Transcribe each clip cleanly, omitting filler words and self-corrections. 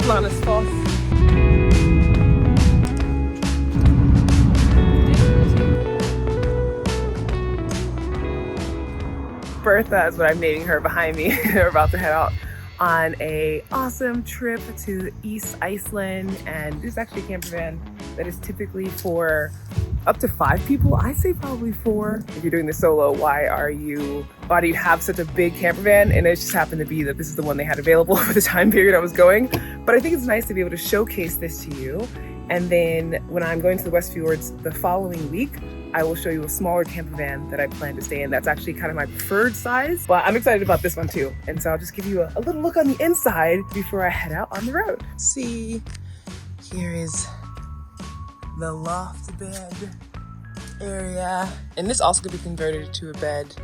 Foss. Bertha is what I'm naming her behind me. We're about to head out on a awesome trip to East Iceland, and this is actually a camper van that is typically for up to 5 people. I say probably 4. If you're doing this solo, why do you have such a big camper van? And it just happened to be that this is the one they had available for the time period I was going. But I think it's nice to be able to showcase this to you. And then when I'm going to the West Fjords the following week, I will show you a smaller camper van that I plan to stay in. That's actually kind of my preferred size, but I'm excited about this one too. And so I'll just give you a little look on the inside before I head out on the road. See, here is the loft bed area. And this also could be converted to a bed,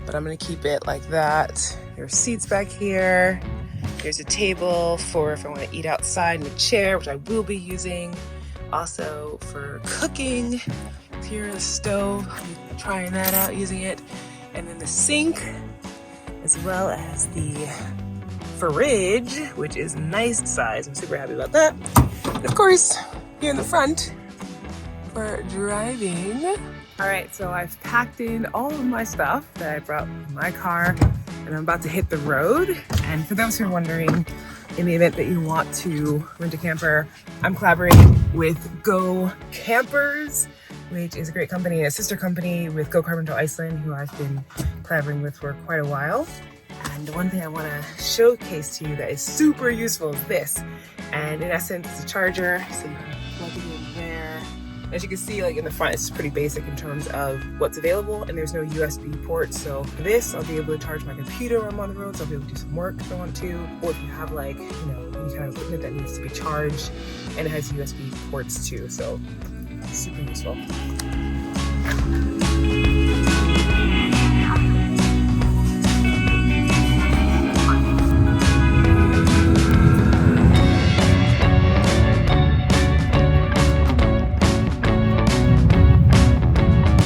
but I'm gonna keep it like that. There's seats back here. There's a table for if I wanna eat outside, and a chair, which I will be using. Also for cooking. Here is the stove, I'll be trying that out, using it. And then the sink, as well as the fridge, which is a nice size. I'm super happy about that. And of course, here in the front for driving. All right, so I've packed in all of my stuff that I brought in my car, and I'm about to hit the road. And for those who are wondering, in the event that you want to rent a camper, I'm collaborating with Go Campers, which is a great company and a sister company with Go Lite Iceland, who I've been collaborating with for quite a while. And the one thing I want to showcase to you that is super useful is this. And in essence, it's a charger, so you can plug it in there. As you can see, like in the front, it's pretty basic in terms of what's available, and there's no USB port. So for this, I'll be able to charge my computer when I'm on the road, so I'll be able to do some work if I want to. Or if you have like, you know, any kind of equipment that needs to be charged, and it has USB ports too, so super useful.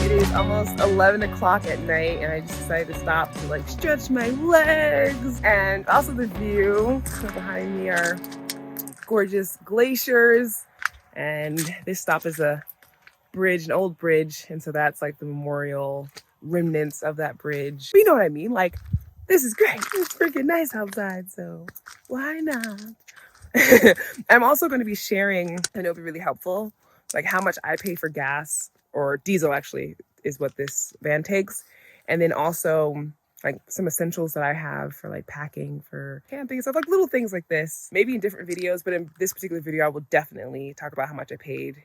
It is almost 11 o'clock at night, and I just decided to stop to like stretch my legs. And also the view behind me are gorgeous glaciers. And this stop is a bridge, an old bridge, and so that's like the memorial remnants of that bridge. But you know what I mean? Like, this is great. It's freaking nice outside, so why not? I'm also going to be sharing, I know it'll be really helpful, like how much I pay for gas, or diesel actually is what this van takes, and then also like some essentials that I have for like packing for camping, stuff like little things like this, maybe in different videos, but in this particular video, I will definitely talk about how much I paid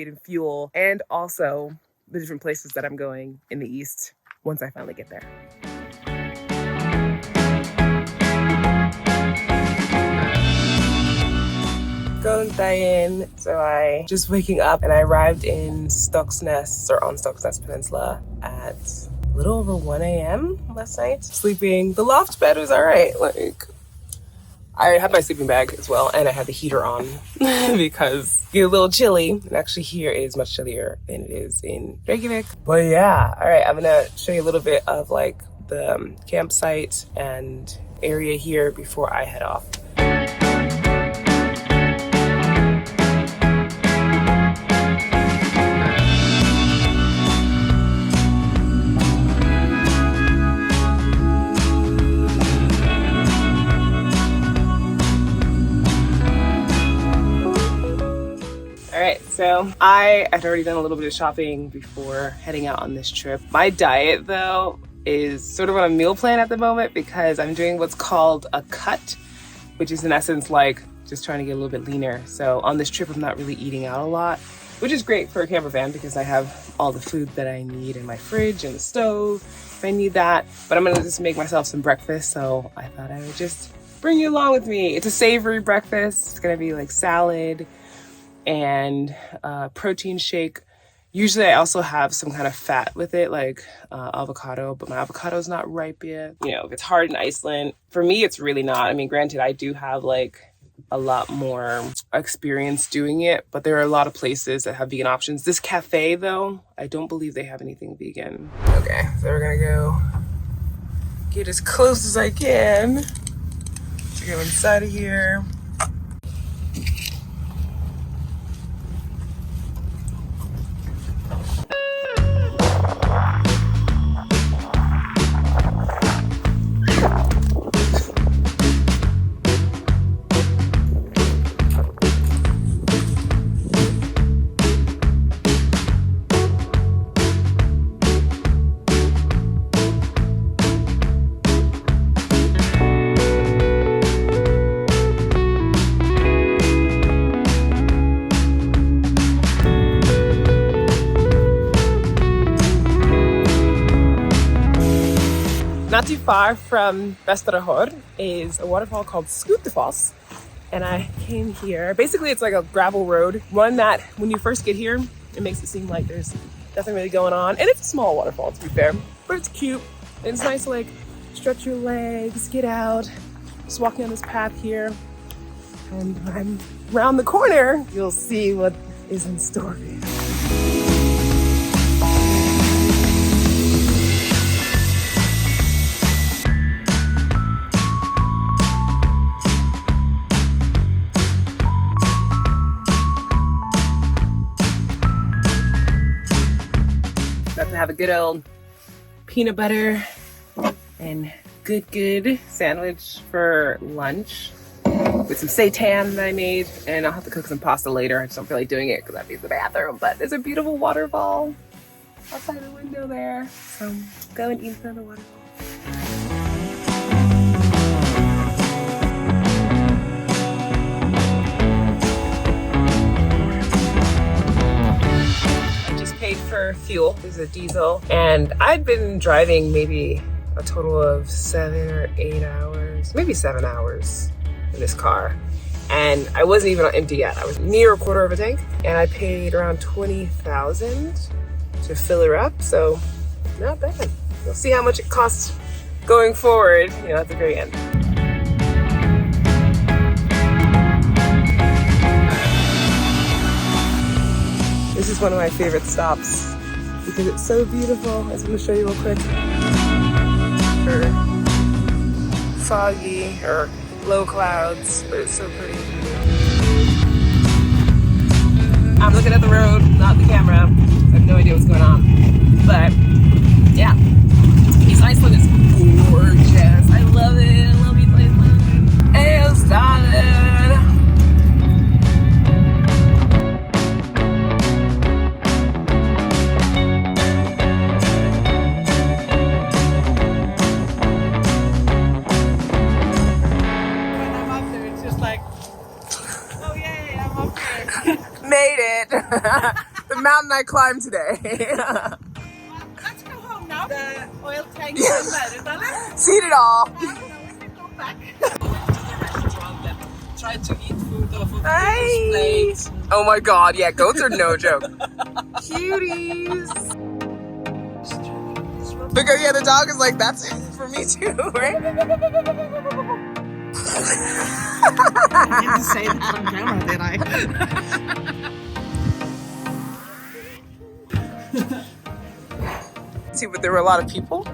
in fuel, and also the different places that I'm going in the East once I finally get there. Going in, so I just waking up, and I arrived in Stokksnes, or on Stokksnes Peninsula, at a little over 1 a.m. last night. Sleeping, the loft bed was all right. Like, I had my sleeping bag as well, and I had the heater on because it's a little chilly. And actually here it is much chillier than it is in Reykjavik. But yeah, all right, I'm gonna show you a little bit of like the campsite and area here before I head off. So I had already done a little bit of shopping before heading out on this trip. My diet though is sort of on a meal plan at the moment because I'm doing what's called a cut, which is in essence like just trying to get a little bit leaner. So on this trip, I'm not really eating out a lot, which is great for a camper van because I have all the food that I need in my fridge and the stove if I need that. But I'm gonna just make myself some breakfast, so I thought I would just bring you along with me. It's a savory breakfast. It's gonna be like salad and protein shake. Usually I also have some kind of fat with it, like avocado, but my avocado is not ripe yet. You know, it's hard in Iceland. For me, it's really not. I mean, granted, I do have like a lot more experience doing it, but there are a lot of places that have vegan options. This cafe though, I don't believe they have anything vegan. Okay, so we're gonna go get as close as I can to go inside of here. Not too far from Vestaraholt is a waterfall called Skútafoss. And I came here. Basically, it's like a gravel road. One that, when you first get here, it makes it seem like there's nothing really going on. And it's a small waterfall, to be fair. But it's cute. And it's nice to like stretch your legs, get out. Just walking on this path here. And when I'm around the corner, you'll see what is in store for you. About to have a good old peanut butter and good sandwich for lunch with some seitan that I made, and I'll have to cook some pasta later. I just don't feel like doing it because I have to use the bathroom, but there's a beautiful waterfall outside the window there, so go and eat in front of the waterfall. Paid for fuel. This is a diesel, and I'd been driving maybe a total of 7 or 8 hours, maybe 7 hours in this car, and I wasn't even on empty yet. I was near a quarter of a tank, and I paid around 20,000 to fill her up, so not bad. We'll see how much it costs going forward, you know, at the very end. This is one of my favorite stops because it's so beautiful. I was going to show you real quick. Foggy or low clouds, but it's so pretty. I'm looking at the road, not the camera. I have no idea what's going on. But yeah, East Iceland is gorgeous. I love it. I love East Iceland. Egilsstaðir. Made it! The mountain I climbed today. Let's go home now. The oil tank is in Bertha. Seen it all. Now we can go back. Try to eat food off of Hey. plates. Oh my god, yeah, goats are no joke. Cuties. Because yeah, the dog is like, that's for me too, right? I didn't say that on camera, did I? See, but there were a lot of people.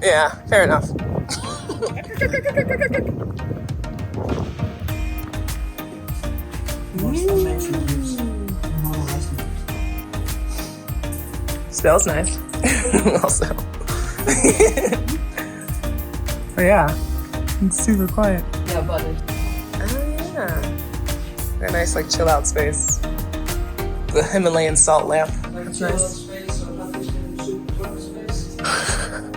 Yeah, fair enough. Smells nice. Also. But yeah, it's super quiet. Yeah, but Oh yeah. A nice like chill out space. The Himalayan salt lamp. That's nice.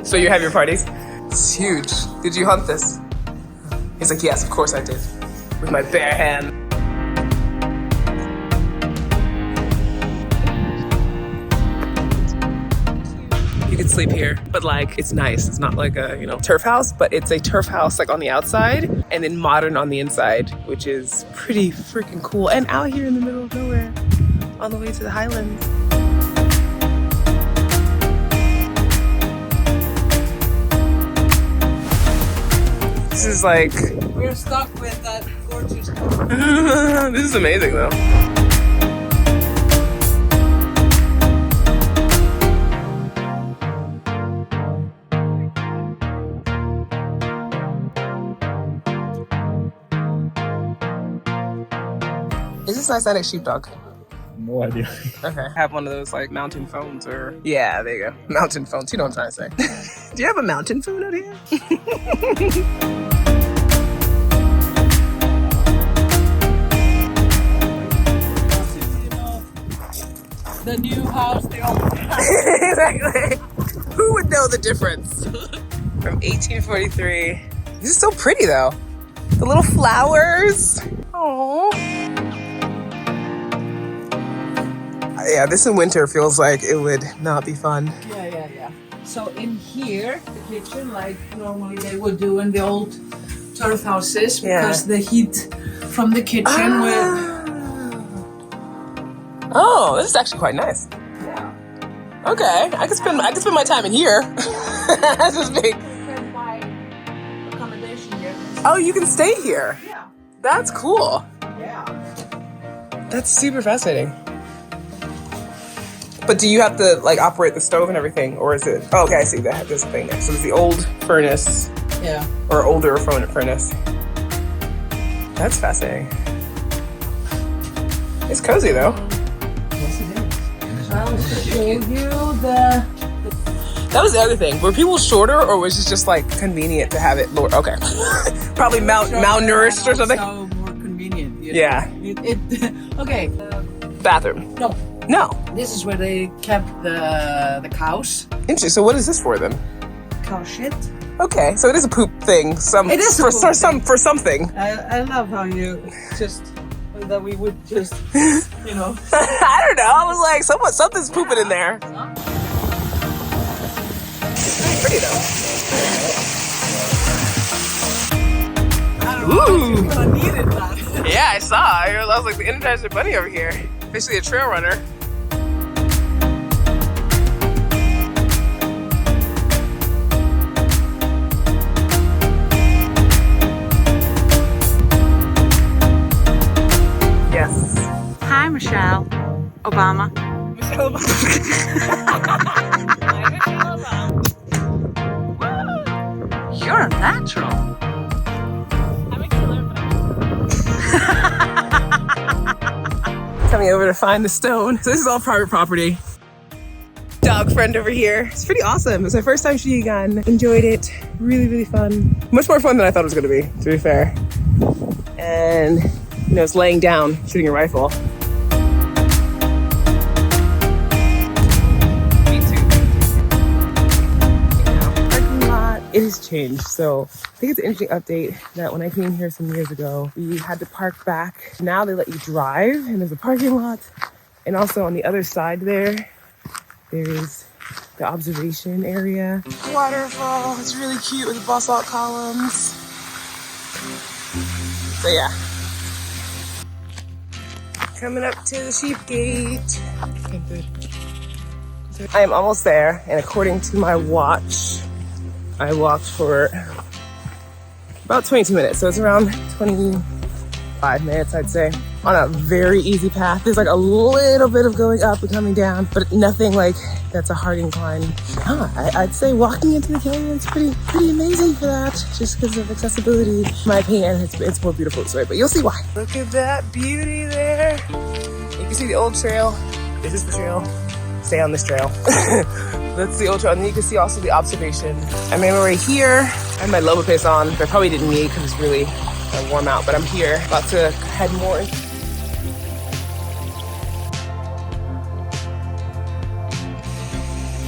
So you have your parties? It's huge. Did you hunt this? He's like, yes, of course I did. With my bare hand. You can sleep here, but like, it's nice. It's not like a, you know, turf house, but it's a turf house like on the outside and then modern on the inside, which is pretty freaking cool. And out here in the middle of nowhere, on the way to the highlands. This is like... we're stuck with that gorgeous cover. This is amazing though. Is this Icelandic sheepdog? No idea. Okay. I have one of those like mountain phones or... Yeah, there you go. Mountain phones. You know what I'm trying to say. Do you have a mountain phone out here? The new house, the old house. Exactly. Who would know the difference? From 1843. This is so pretty though. The little flowers. Aww. Yeah, this in winter feels like it would not be fun. Yeah. So in here, the kitchen, like normally they would do in the old turf houses, because the heat from the kitchen would... Oh, this is actually quite nice. Yeah. Okay, I could spend my time in here. That's just big. You can buy accommodation here. Oh, you can stay here. Yeah. That's cool. Yeah. That's super fascinating. But do you have to like operate the stove and everything, or is it? Oh, okay, I see that. There's a thing there. So it's the old furnace. Yeah. Or older furnace. That's fascinating. It's cozy though. Yes, it is. I'll show you the... That was the other thing. Were people shorter, or was it just like convenient to have it lower? Okay. Probably malnourished or something. So more convenient. You know? Yeah. Okay. Bathroom. No. This is where they kept the cows. Interesting. So what is this for then? Cow shit. Okay, so it is a poop thing. It is for something. I love how you just that we would just you know. I don't know. I was like, something's pooping in there. It's pretty though. Ooh. I needed that. Yeah, I saw. I was like the Energizer Bunny over here. Basically a trail runner. Yes. Hi, Michelle Obama. Michelle Obama. You're a natural. Coming over to find the stone. So this is all private property. Dog friend over here. It's pretty awesome. It's my first time shooting a gun. Enjoyed it. Really, really fun. Much more fun than I thought it was going to be fair. And, you know, it's laying down, shooting a rifle. Me too. Parking lot, it has changed. So I think it's an interesting update that when I came here some years ago, we had to park back. Now they let you drive and there's a parking lot. And also on the other side there's the observation area. Waterfall, it's really cute with the basalt columns. So yeah. Coming up to the sheep gate. I am almost there, and according to my watch, I walked for about 22 minutes. So it's around 25 minutes, I'd say, on a very easy path. There's like a little bit of going up and coming down, but nothing like that's a hard incline. I'd say walking into the canyon is pretty amazing for that, just because of accessibility. In my opinion, it's more beautiful this way, but you'll see why. Look at that beauty there. You can see the old trail. This is the trail. Stay on this trail. That's the old trail, and then you can see also the observation. I mean, we're right here. I have my Loba pace on, but I probably didn't need because it's really warm out, but I'm here, about to head more.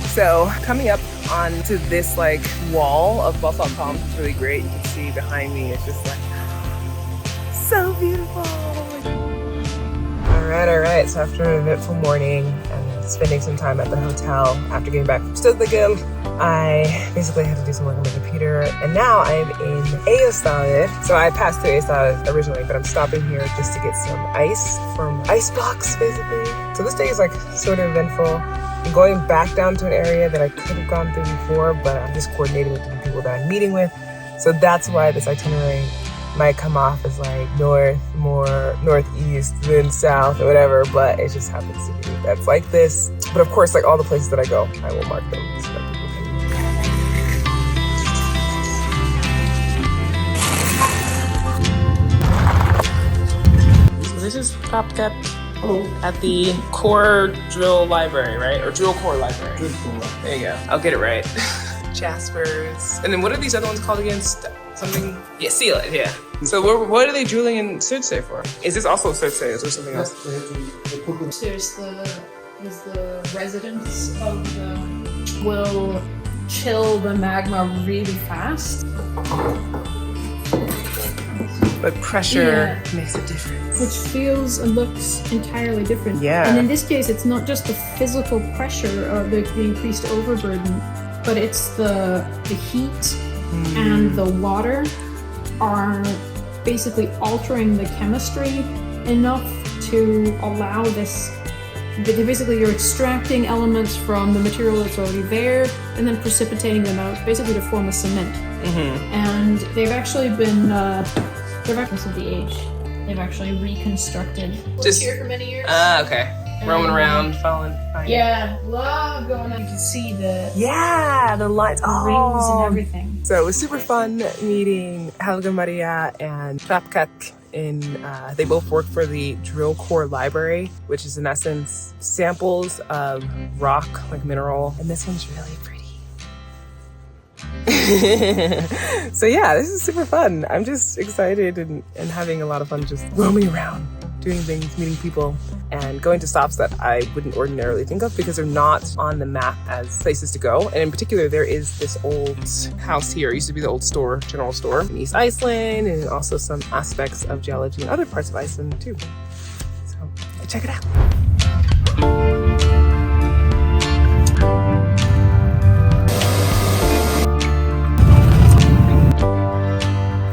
So coming up onto this like wall of basalt columns is really great. You can see behind me, it's just like so beautiful. All right. So after an eventful morning and spending some time at the hotel after getting back from Studlagil, I basically had to do some work on my computer, and now I'm in Egilsstaðir. So I passed through Egilsstaðir originally, but I'm stopping here just to get some ice from ice blocks, basically. So this day is like sort of eventful. I'm going back down to an area that I could have gone through before, but I'm just coordinating with the people that I'm meeting with. So that's why this itinerary might come off as like more northeast than south or whatever, but it just happens to be that's like this. But of course, like all the places that I go, I will mark them so that people can. So this is Top Cap at the Core Drill Library, right? Or Drill Core Library. There you go. I'll get it right. Jaspers. And then what are these other ones called again? Something? Yeah, seal it, yeah. So what are they drilling in Seyðisfjörður for? Is this also Seyðisfjörður? Is there something else? There's the residents of the will chill the magma really fast. but pressure makes a difference. Which feels and looks entirely different. Yeah. And in this case, it's not just the physical pressure or the increased overburden, but it's the heat and the water are basically altering the chemistry enough to allow this. Basically, you're extracting elements from the material that's already there and then precipitating them out, basically to form a cement. And they've actually been, because of the age, they've actually reconstructed. Just here for many years. Okay. Roaming around, following. Yeah, love going on. You can see the the lights, rings and everything. So it was super fun meeting Helga Maria and Hrafnkell they both work for the Drill Core Library, which is in essence samples of rock, like mineral, and this one's really pretty. So yeah, this is super fun. I'm just excited and having a lot of fun just roaming around, doing things, meeting people, and going to stops that I wouldn't ordinarily think of because they're not on the map as places to go. And in particular, there is this old house here. It used to be the old store, general store in East Iceland, and also some aspects of geology in other parts of Iceland too. So check it out.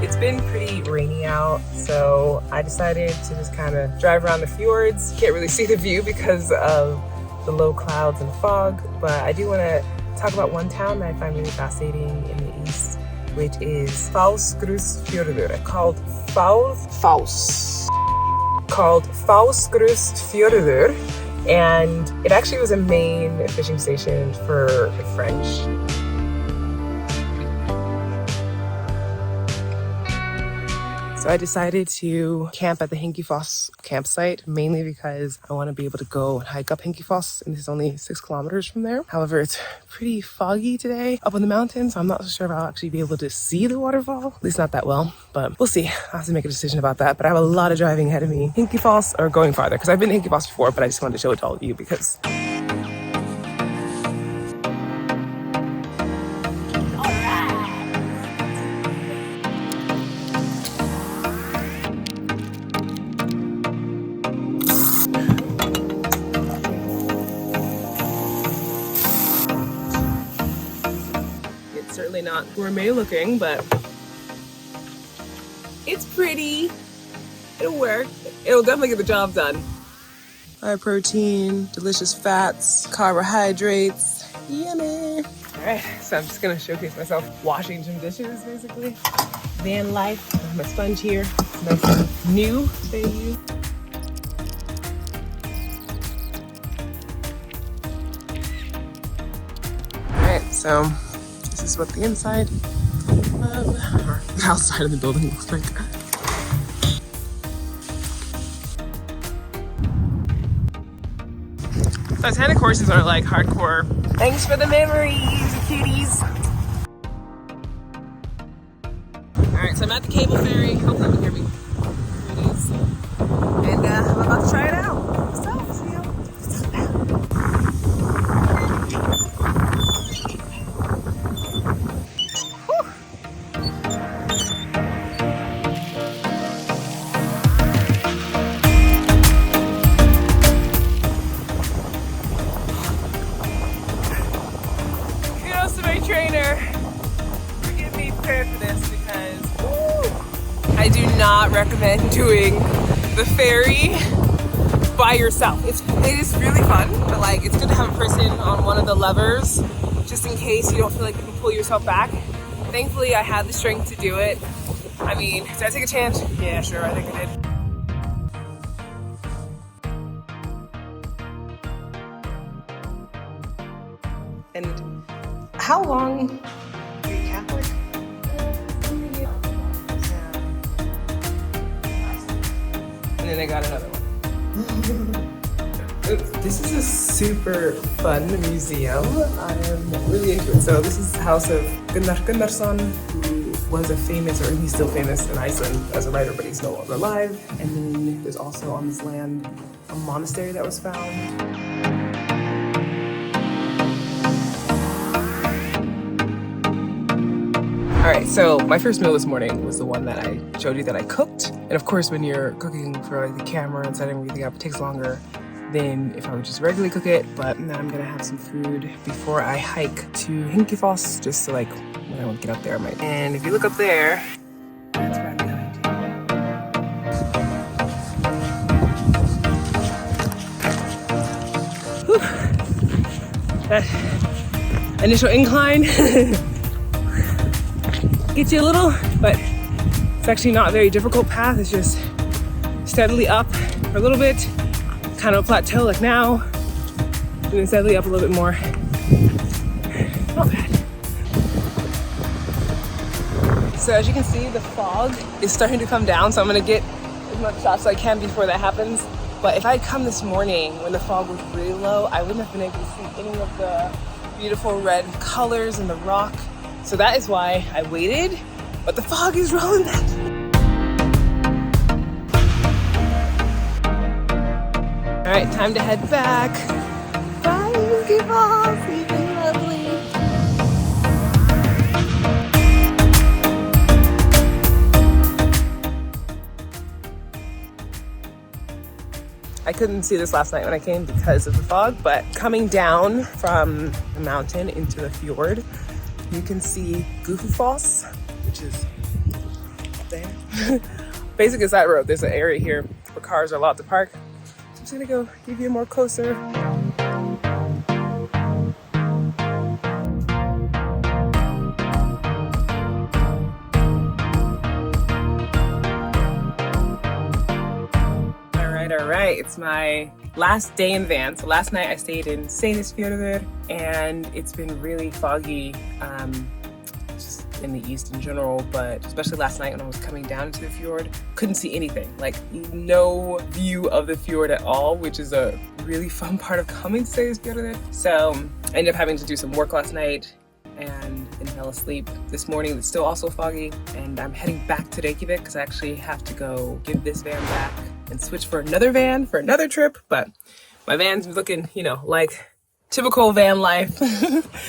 It's been pretty rainy out, so I decided to just kind of drive around the fjords. Can't really see the view because of the low clouds and fog, but I do want to talk about one town that I find really fascinating in the east, which is Fáskrúðsfjörður, called Fáskrúðsfjörður, and it actually was a main fishing station for the French. So I decided to camp at the Hengifoss campsite, mainly because I want to be able to go and hike up Hengifoss, and it's only 6 kilometers from there. However, it's pretty foggy today up on the mountain, so I'm not so sure if I'll actually be able to see the waterfall, at least not that well, but we'll see. I'll have to make a decision about that, but I have a lot of driving ahead of me. Hengifoss, or going farther, because I've been to Hengifoss before, but I just wanted to show it to all of you because not gourmet looking, but it's pretty. It'll work. It'll definitely get the job done. High protein, delicious fats, carbohydrates. Yummy. All right, so I'm just gonna showcase myself washing some dishes, basically. Van life. I have my sponge here. It's nice and new to use. All right, so this is what the inside or the outside of the building looks like. Titanic horses are like hardcore. Thanks for the memories, cuties. Alright, so I'm at the cable ferry. Hopefully you can hear me. Here it is. And I'm about to try it out. So, see you. I do not recommend doing the ferry by yourself. It is really fun, but like it's good to have a person on one of the levers just in case you don't feel like you can pull yourself back. Thankfully, I had the strength to do it. I mean, did I take a chance? Yeah, sure, I think I did. And how long are you Catholic? And then I got another one. This is a super fun museum. I am really into it. So this is the house of Gunnar Gunnarsson, who was a famous, or he's still famous in Iceland as a writer, but he's no longer alive. And then there's also on this land a monastery that was found. All right, so my first meal this morning was the one that I showed you that I cooked. And of course, when you're cooking for like the camera and setting everything up, it takes longer than if I would just regularly cook it. But then I'm gonna have some food before I hike to Hengifoss, just to like, when I won't get up there, I might. And if you look up there, that's where I'm going to. Whew. That initial incline gets you a little, but it's actually not a very difficult path. It's just steadily up for a little bit, kind of a plateau like now, and then steadily up a little bit more. Not bad. So as you can see, the fog is starting to come down, so I'm gonna get as much shots as I can before that happens. But if I had come this morning when the fog was really low, I wouldn't have been able to see any of the beautiful red colors in the rock. So that is why I waited, but the fog is rolling back. All right, time to head back. Bye, Gufufoss. You've been lovely. I couldn't see this last night when I came because of the fog, but coming down from the mountain into the fjord, you can see Gufufoss, which is up there. Basically, it's that road. There's an area here where cars are allowed to park. So I'm just gonna go give you a more closer. All right, it's my last day in the van. So last night I stayed in Seyðisfjörður, and it's been really foggy just in the east in general, but especially last night when I was coming down to the fjord, couldn't see anything, like no view of the fjord at all, which is a really fun part of coming to Seyðisfjörður. So I ended up having to do some work last night and then fell asleep. This morning it's still also foggy, and I'm heading back to Reykjavik because I actually have to go give this van back and switch for another van for another trip. But my van's looking, you know, like typical van life.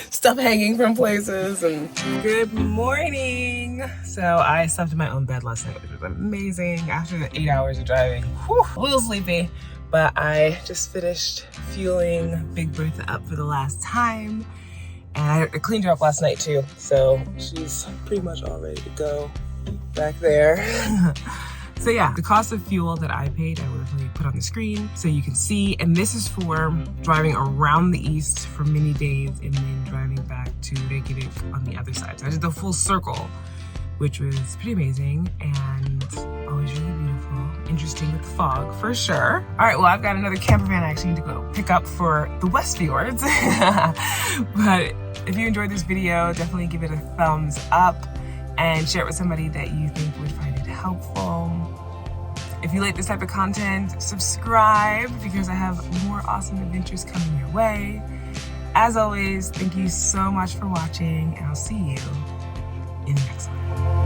Stuff hanging from places. And good morning. So I slept in my own bed last night, which was amazing. After the 8 hours of driving, whew, a little sleepy, but I just finished fueling Big Bertha up for the last time. And I cleaned her up last night too, so she's pretty much all ready to go back there. So yeah, the cost of fuel that I paid, I will definitely put on the screen so you can see. And this is for driving around the east for many days and then driving back to Reykjavik on the other side. So I did the full circle, which was pretty amazing and always really beautiful. Interesting with the fog, for sure. All right, well, I've got another camper van I actually need to go pick up for the West Fjords. But if you enjoyed this video, definitely give it a thumbs up and share it with somebody that you think would find it helpful. If you like this type of content, subscribe because I have more awesome adventures coming your way. As always, thank you so much for watching, and I'll see you in the next one.